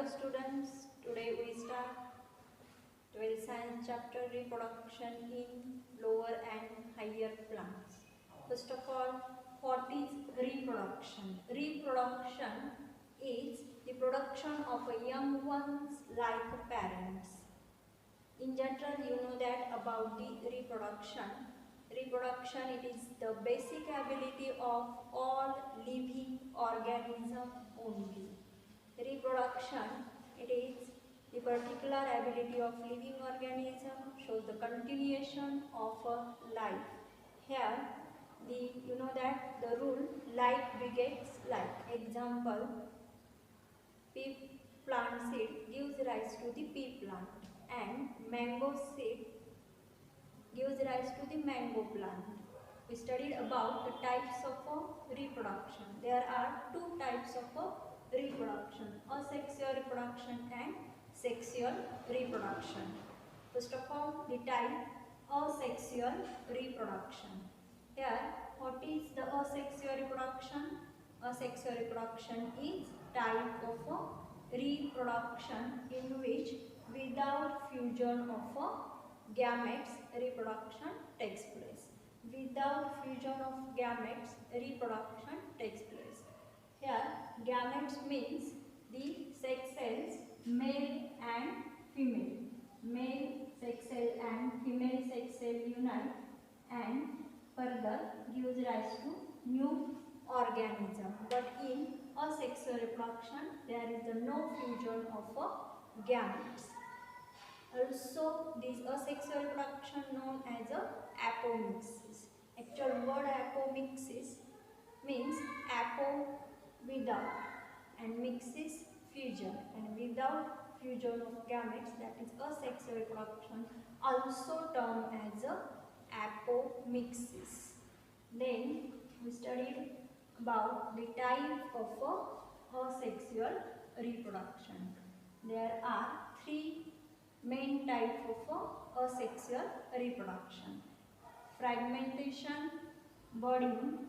Hello students, today we start 12th science chapter reproduction in lower and higher plants. First of all, what is reproduction? Reproduction is the production of a young ones like parents. In general, you know that about the reproduction. Reproduction, it is the basic ability of all living organism only. Reproduction, it is the particular ability of living organism, shows the continuation of a life. Here, you know that the rule like begets like. Example, pea plant seed gives rise to the pea plant, and mango seed gives rise to the mango plant. We studied about the types of reproduction. There are two types of reproduction: asexual reproduction and sexual reproduction. First of all, the type asexual reproduction. Here, what is the asexual reproduction? Asexual reproduction is type of reproduction in which without fusion of gametes reproduction takes place. Without fusion of gametes reproduction takes place. Here gametes means the sex cells male and female. Male sex cell and female sex cell unite and further gives rise to new organism. But in asexual reproduction there is no fusion of gametes. Also, this asexual reproduction known as apomixis. Actual word apomixis means apo without and mixis fusion, and without fusion of gametes, that is asexual reproduction, also termed as apomixis. Then we studied about the type of asexual reproduction. There are three main type of asexual reproduction: fragmentation, budding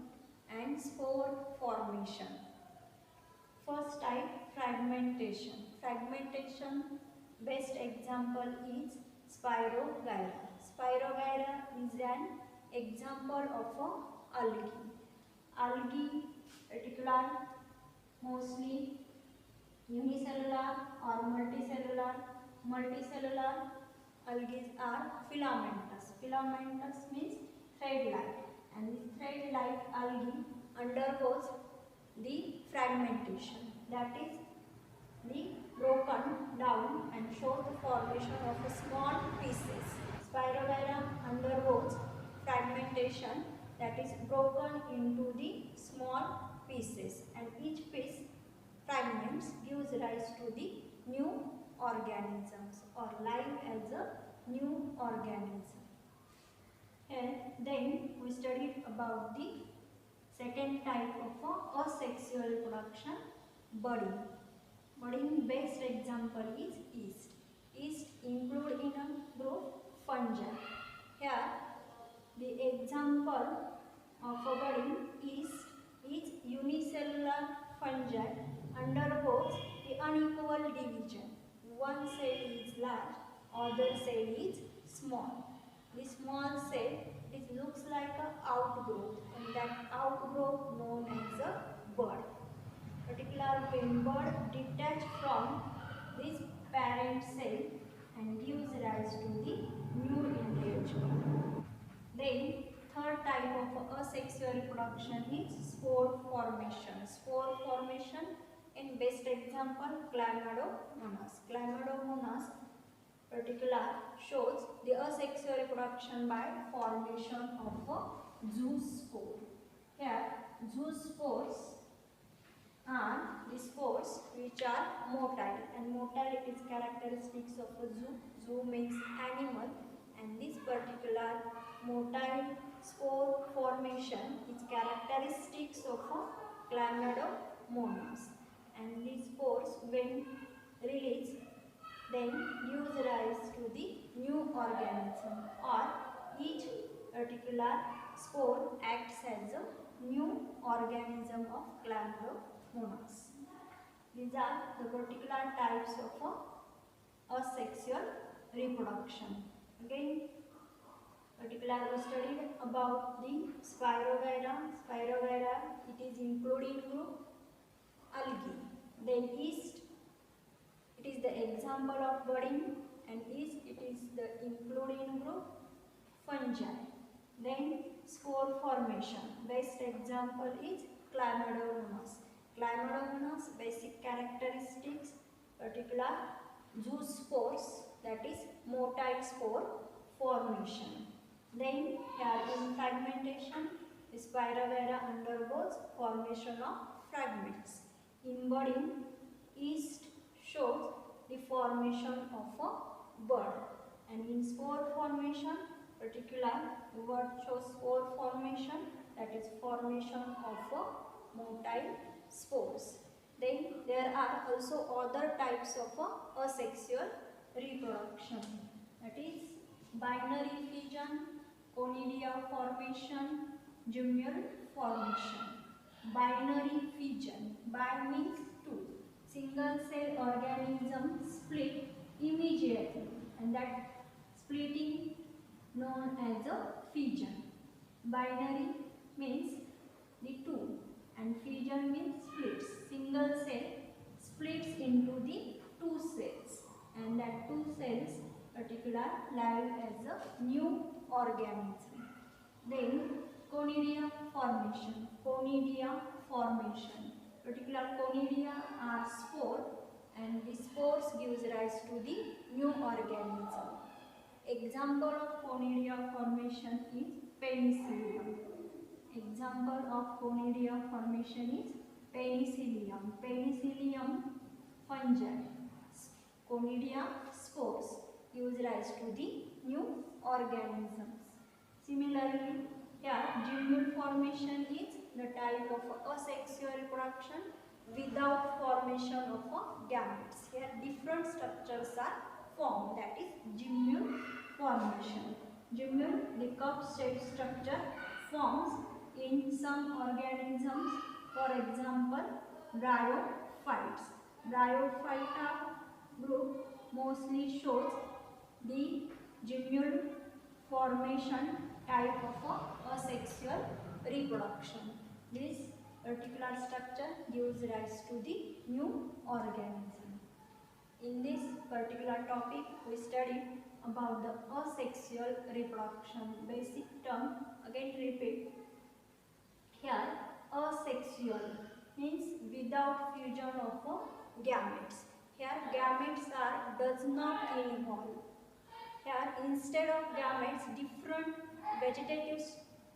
and spore formation. First type, fragmentation. Fragmentation best example is Spirogyra. Spirogyra is an example of algae. Algae particular mostly unicellular or multicellular. Multicellular algae are filamentous. Filamentous means thread-like, and this thread-like algae undergoes the fragmentation, that is the broken down and shows the formation of small pieces. Spirogyra undergoes fragmentation, that is broken into the small pieces, and each piece fragments gives rise to the new organisms or live as a new organism. And then we studied about the second type of asexual reproduction, budding. Budding best example is yeast. Yeast include in a group fungi. Here the example of a budding yeast is unicellular fungi undergoes the unequal division. One cell is large, other cell is small. The small cell, it looks like an outgrowth, and that outgrowth known as a bud. Particular when bud detach from this parent cell and gives rise to the new individual. Then third type of asexual reproduction is spore formation. Spore formation in best example Chlamydomonas. Chlamydomonas particular shows the asexual reproduction by formation of a zoospore. Here zoospores are the spores which are motile, and motile is characteristics of a zoo. Zoo means animal, and this particular motile spore formation is characteristics of a Chlamydomonas, and these spores when released then gives rise to the new organism, or each particular spore acts as a new organism of Chlamydomonas. These are the particular types of asexual reproduction. Again, particularly we studied about the Spirogyra. Spirogyra, it is including group algae. Then yeast, it is the example of budding, and yeast, it is the including group fungi. Then spore formation. Best example is Chlamydomonas. Chlamydomonas basic characteristics, particular zoospores, that is motile spore formation. Then here in fragmentation, Spirogyra undergoes formation of fragments. In budding, yeast shows the formation of a bud, and in spore formation, particular word shows spore formation, that is formation of a motile spores. Then there are also other types of asexual reproduction, that is binary fission, conidia formation, gemmule formation. Binary fission, bi means two. Single cell organism split immediately, and that splitting known as a fission. Binary means the two, and fission means splits. Single cell splits into the two cells, and that two cells particular live as a new organism. Then conidia formation. Conidia formation. Particular conidia are spore, and the spores gives rise to the new organism. Example of conidia formation is penicillium. Example of conidia formation is penicillium. Penicillium fungi. Conidia spores gives rise to the new organisms. Similarly, here gemmule formation is the type of asexual reproduction without formation of gametes. Here different structures are formed, that is gemmule formation. Gemmule, the cup-shaped structure, forms in some organisms, for example bryophytes. Bryophyta group mostly shows the gemmule formation type of asexual reproduction. This particular structure gives rise to the new organism. In this particular topic, we studied about the asexual reproduction. Basic term, again repeat. Here, asexual means without fusion of gametes. Here, gametes does not involve. Here, instead of gametes, different vegetative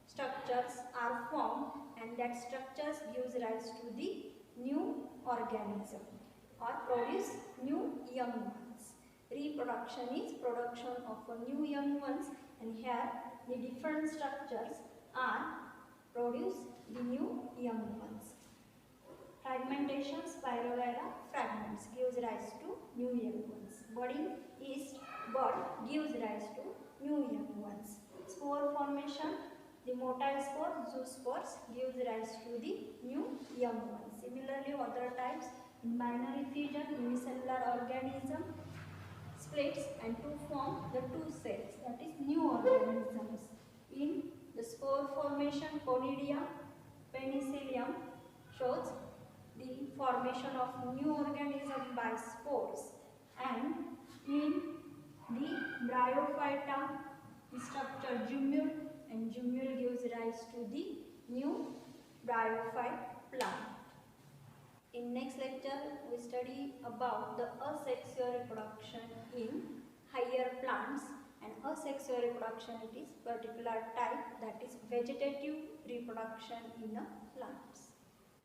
structures are formed, and that structures gives rise to the new organism or produce new young ones. Reproduction is production of new young ones, and here the different structures are produce the new young ones. Fragmentation, Spirogyra fragments gives rise to new young ones. Budding, yeast, bud gives rise to new young ones. Spore formation, the motile spore, zoospores gives rise to the new young ones. Similarly, other types, in binary fission, unicellular organism splits and to form the two cells, that is new organisms. In the spore formation, conidia, penicillium shows the formation of new organism by spores, and in the bryophyta, the structure gemmule, and gemmule gives rise to the new bryophyte plant. In next lecture, we study about the asexual reproduction in higher plants, and asexual reproduction, it is particular type, that is vegetative reproduction in plants.